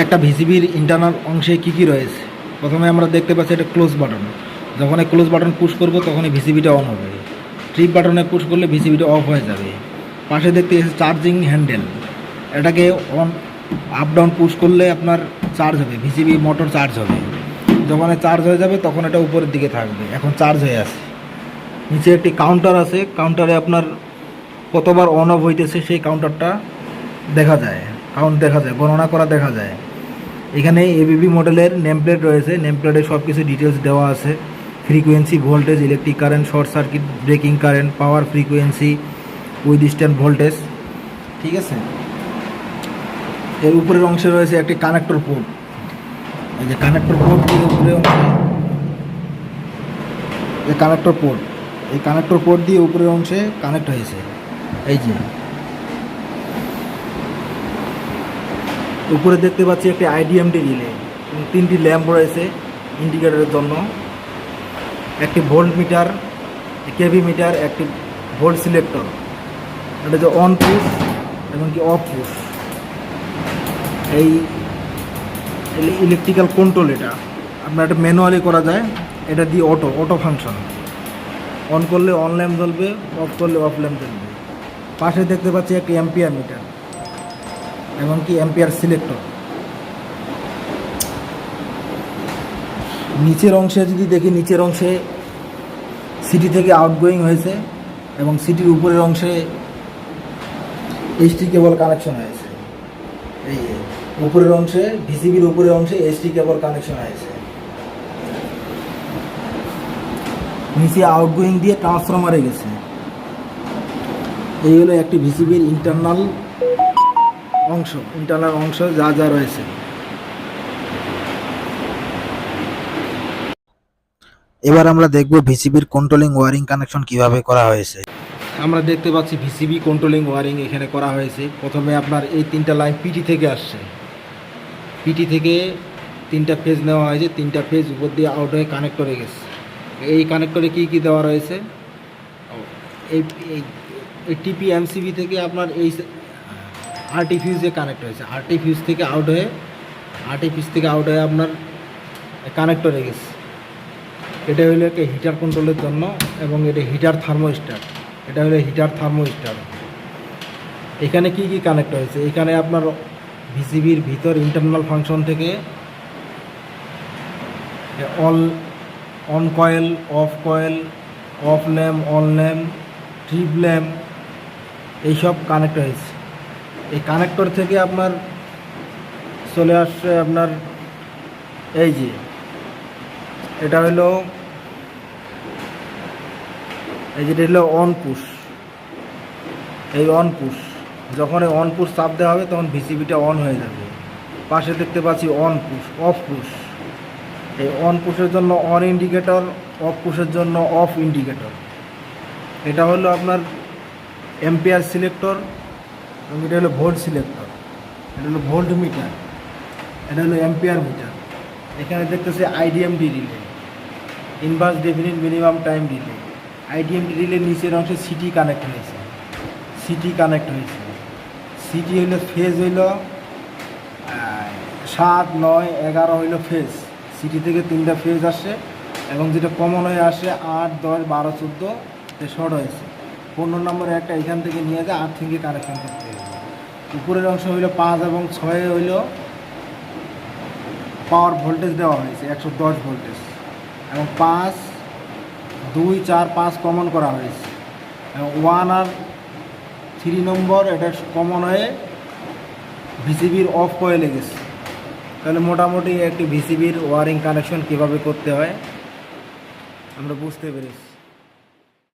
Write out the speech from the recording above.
একটা ভিসিবির ইন্টারনাল অংশে কী রয়েছে। প্রথমে আমরা দেখতে পাচ্ছি এটা ক্লোজ বাটন। যখন এই ক্লোজ বাটন পুশ করব তখনই ভিসিবিটা অন হবে। ট্রিপ বাটনে পুশ করলে ভিসিবিটা অফ হয়ে যাবে। পাশে দেখতে চার্জিং হ্যান্ডেল, এটাকে অন আপ ডাউন পুশ করলে আপনার চার্জ হবে, ভিসিবি মোটর চার্জ হবে। যখন চার্জ হয়ে যাবে তখন এটা উপরের দিকে থাকবে, এখন চার্জ হয়ে আছে। নিচে একটি কাউন্টার আছে, কাউন্টারে আপনার কতবার অন অফ হইতেছে সেই কাউন্টারটা দেখা যায়, গণনা করা দেখা যায়। এখানে এবিবি মডেলের নেম প্লেট রয়েছে, নেম প্লেটে সব কিছু ডিটেলস দেওয়া আছে। Frequency, voltage, electric current, short circuit, breaking current, power, frequency, withstand voltage, ঠিক আছে। এর উপরের অংশে রয়েছে একটি কানেক্টর পোর্ট। এই যে কানেক্টর পোর্ট দিয়ে উপরে অংশে এই কানেক্টর পোর্ট দিয়ে উপরের অংশে কানেক্ট হয়েছে। এই যে উপরে দেখতে পাচ্ছি একটি আইডিএমডি রিলে এবং 3টি ল্যাম্প রয়েছে ইন্ডিকেটরের জন্য, একটি ভোল্ট মিটার, কেভি মিটার, একটি ভোল্ট সিলেক্টর। এটা হচ্ছে অন পুশ এবং কি অফ পুশ। এই ইলেকট্রিক্যাল কন্ট্রোল, এটা আপনার এটা ম্যানুয়ালি করা যায়, এটা দিয়ে অটো ফাংশন। অন করলে অন ল্যাম্প জ্বলবে, অফ করলে অফ ল্যাম্প জ্বলবে। পাশে দেখতে পাচ্ছি একটি অ্যাম্পিয়ার মিটার এবং কি অ্যাম্পিয়ার সিলেক্টর। নিচের অংশে যদি দেখি, নিচের অংশে সিটি থেকে আউটগোয়িং হয়েছে এবং সিটির উপরের অংশে এইচটি কেবল কানেকশন হয়েছে। এই উপরের অংশে, ভিসিবির উপরের অংশে এইচটি কেবল কানেকশন হয়েছে। নিচে আউটগোয়িং দিয়ে ট্রান্সফরমারে গেছে। এই হলো একটি ভিসিবির ইন্টারনাল অংশ যা রয়েছে। এবার আমরা দেখব ভিসিবির কন্ট্রোলিং ওয়ারিং কানেকশন কিভাবে করা হয়েছে। আমরা দেখতে পাচ্ছি ভিসিবি কন্ট্রোলিং ওয়ারিং এখানে করা হয়েছে। প্রথমে আপনার এই 3টা লাইন পিটি থেকে আসছে, পিটি থেকে 3টা ফেজ নেওয়া হয়েছে, 3টা ফেজ উপর দিয়ে আউট হয়ে কানেক্টরে গেছে। এই কানেক্টরে কি দেওয়া রয়েছে, এই টিপি এমসিবি থেকে আপনার এই আরটি ফিউজে কানেক্ট হয়েছে, আরটি ফিউজ থেকে আউট হয়ে আপনার কানেক্টরে গেছে। এটা হলো একটা হিটার কন্ট্রোলের জন্য এবং এটা হিটার থার্মোস্ট্যাট। এখানে কি কানেক্ট হয়েছে, এখানে আপনার ভিসিবির ভিতর ইন্টারনাল ফাংশন থেকে on coil, of lamp, on lamp, trip lamp এইসব কানেক্ট হয়েছে। এই কানেক্টর থেকে আপনার চলে আসছে আপনার এই যে এটা হলো অন পুশ। এই অন পুশ, যখন এই অন পুশ চাপ দেওয়া হবে তখন ভিসিবিটা অন হয়ে যাবে। পাশে দেখতে পাচ্ছি অন পুশ, অফ পুশ। এই অন পুশের জন্য অন ইন্ডিকেটর, অফ পুশের জন্য অফ ইন্ডিকেটর। এটা হলো আপনার অ্যাম্পিয়ার সিলেক্টর এবং এটা হলো ভোল্ট সিলেক্টর। এটা হলো ভোল্ট মিটার, এটা হলো অ্যাম্পিয়ার মিটার। এখানে দেখতেছে IDMT relay, inverse definite minimum time relay. IDMT রিলের নিচের অংশে সিটি কানেক্ট হয়েছে। সিটি হইলো ফেজ, হইলো 7, 9, 11 হইলো ফেজ। সিটি থেকে 3টা ফেজ আসে এবং যেটা কমন হয়ে আসে 8, 10, 12, 14 শর্ট হয়েছে। 15 নম্বরে একটা এখান থেকে নিয়ে যায় 8 থেকে কানেকশন করতে হবে। উপরের অংশ হইলো 5 এবং 6 হইলো পাওয়ার ভোল্টেজ দেওয়া হয়েছে 110 ভোল্টেজ এবং 5, 2, 4, 5 কমন করা হয়েছে এবং 1 আর 3 নম্বর এটা কমন হয়ে ভিসিবির অফ কয়েলে গেছে। তাহলে মোটামুটি একটি ভিসিবির ওয়ারিং কানেকশন কীভাবে করতে হয় আমরা বুঝতে পেরেছি।